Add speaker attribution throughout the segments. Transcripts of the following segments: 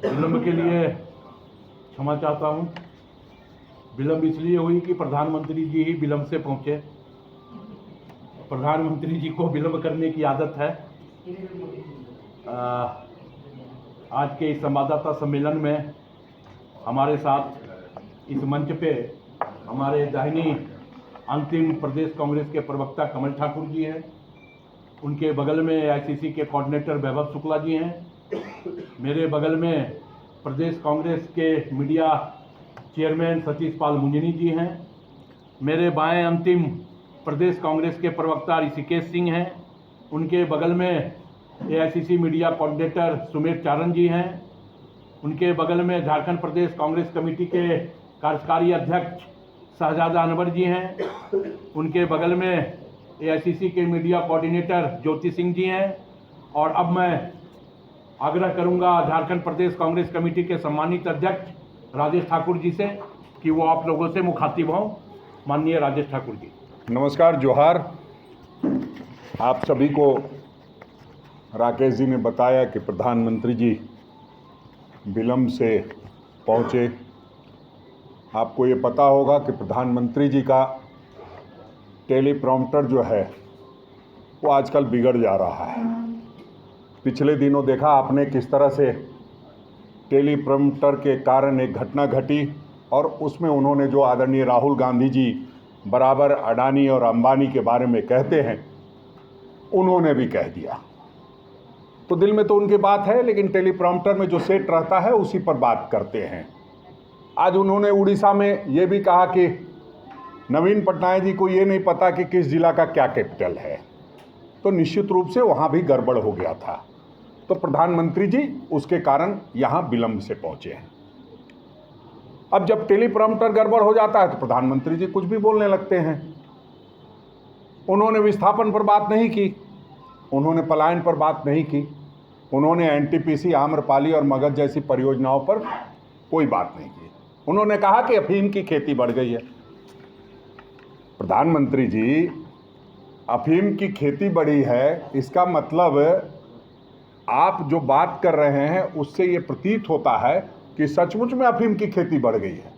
Speaker 1: विलंब के लिए क्षमा चाहता हूं। विलंब इसलिए हुई कि प्रधानमंत्री जी ही विलंब से पहुंचे। प्रधानमंत्री जी को विलंब करने की आदत है। आज के इस संवाददाता सम्मेलन में हमारे साथ इस मंच पे हमारे दाहिनी अंतिम प्रदेश कांग्रेस के प्रवक्ता कमल ठाकुर जी हैं। उनके बगल में एआईसीसी के कोऑर्डिनेटर वैभव शुक्ला जी हैं। मेरे बगल में प्रदेश कांग्रेस के मीडिया चेयरमैन सतीश पाल मुंजनी जी हैं। मेरे बाएं अंतिम प्रदेश कांग्रेस के प्रवक्ता ऋषिकेश सिंह हैं। उनके बगल में एआईसीसी मीडिया कोऑर्डिनेटर सुमेर चारण जी हैं। उनके बगल में झारखंड प्रदेश कांग्रेस कमेटी के कार्यकारी अध्यक्ष शहजादा अनवर जी हैं। उनके बगल में एआईसीसी के मीडिया कोऑर्डिनेटर ज्योति सिंह जी हैं। और अब मैं आग्रह करूंगा झारखंड प्रदेश कांग्रेस कमेटी के सम्मानित अध्यक्ष राजेश ठाकुर जी से कि वो आप लोगों से मुखातिब हों। माननीय राजेश ठाकुर जी।
Speaker 2: नमस्कार, जोहार। आप सभी को राकेश जी ने बताया कि प्रधानमंत्री जी विलंब से पहुँचे। आपको ये पता होगा कि प्रधानमंत्री जी का टेलीप्रॉम्प्टर जो है वो आजकल बिगड़ जा रहा है। पिछले दिनों देखा आपने किस तरह से टेलीप्रॉम्प्टर के कारण एक घटना घटी और उसमें उन्होंने जो आदरणीय राहुल गांधी जी बराबर अडानी और अंबानी के बारे में कहते हैं, उन्होंने भी कह दिया। तो दिल में तो उनकी बात है, लेकिन टेलीप्रॉम्प्टर में जो सेट रहता है उसी पर बात करते हैं। आज उन्होंने उड़ीसा में ये भी कहा कि नवीन पटनायक जी को ये नहीं पता कि किस जिला का क्या कैपिटल है। तो निश्चित रूप से वहाँ भी गड़बड़ हो गया था। तो प्रधानमंत्री जी उसके कारण यहाँ विलंब से पहुँचे हैं। अब जब टेलीप्रॉम्प्टर गड़बड़ हो जाता है तो प्रधानमंत्री जी कुछ भी बोलने लगते हैं। उन्होंने विस्थापन पर बात नहीं की, उन्होंने पलायन पर बात नहीं की, उन्होंने एनटीपीसी, आम्रपाली और मगध जैसी परियोजनाओं पर कोई बात नहीं की। उन्होंने कहा कि अफीम की खेती बढ़ गई है। प्रधानमंत्री जी, अफीम की खेती बढ़ी है, इसका मतलब आप जो बात कर रहे हैं उससे ये प्रतीत होता है कि सचमुच में अफीम की खेती बढ़ गई है।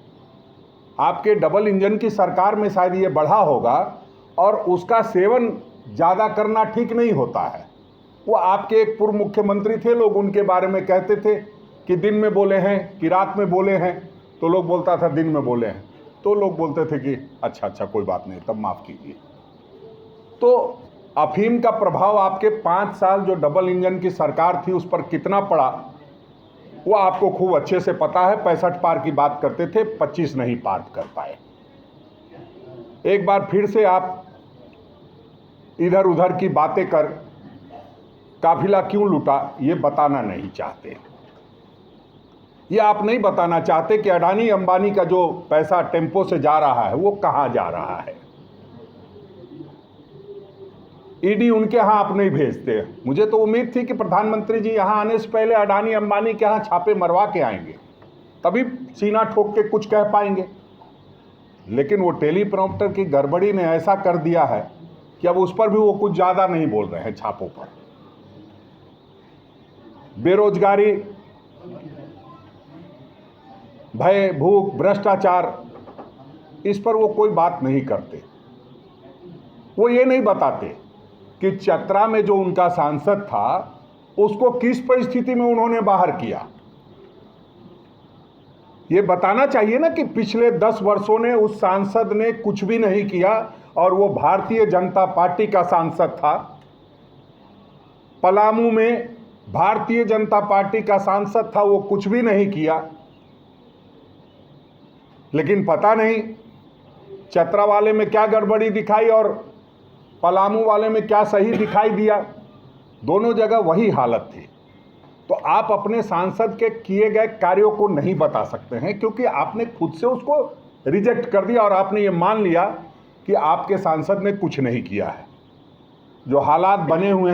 Speaker 2: आपके डबल इंजन की सरकार में शायद ये बढ़ा होगा और उसका सेवन ज़्यादा करना ठीक नहीं होता है। वो आपके एक पूर्व मुख्यमंत्री थे, लोग उनके बारे में कहते थे कि दिन में बोले हैं कि रात में बोले हैं, तो लोग बोलता था दिन में बोले हैं, तो लोग बोलते थे कि अच्छा कोई बात नहीं, तब माफ़ कीजिए। तो अफीम का प्रभाव आपके 5 साल जो डबल इंजन की सरकार थी उस पर कितना पड़ा वो आपको खूब अच्छे से पता है। 65 पार की बात करते थे, 25 नहीं पार कर पाए। एक बार फिर से आप इधर उधर की बातें कर काफिला क्यों लूटा ये बताना नहीं चाहते। ये आप नहीं बताना चाहते कि अडानी अंबानी का जो पैसा टेम्पो से जा रहा है वो कहां जा रहा है। ईडी उनके यहां आप नहीं भेजते। मुझे तो उम्मीद थी कि प्रधानमंत्री जी यहां आने से पहले अडानी अंबानी के यहां छापे मरवा के आएंगे, तभी सीना ठोक के कुछ कह पाएंगे। लेकिन वो टेलीप्रॉम्प्टर की गड़बड़ी ने ऐसा कर दिया है कि अब उस पर भी वो कुछ ज़्यादा नहीं बोल रहे हैं। छापों पर बेरोजगारी, भय, भूख, भ्रष्टाचार, इस पर वो कोई बात नहीं करते। वो ये नहीं बताते कि चतरा में जो उनका सांसद था उसको किस परिस्थिति में उन्होंने बाहर किया। ये बताना चाहिए ना कि पिछले 10 वर्षों ने उस सांसद ने कुछ भी नहीं किया और वो भारतीय जनता पार्टी का सांसद था। पलामू में भारतीय जनता पार्टी का सांसद था, वो कुछ भी नहीं किया। लेकिन पता नहीं चतरा वाले में क्या गड़बड़ी दिखाई और पलामू वाले में क्या सही दिखाई दिया। दोनों जगह वही हालत थी। तो आप अपने सांसद के किए गए कार्यों को नहीं बता सकते हैं क्योंकि आपने खुद से उसको रिजेक्ट कर दिया और आपने ये मान लिया कि आपके सांसद ने कुछ नहीं किया है। जो हालात बने हुए हैं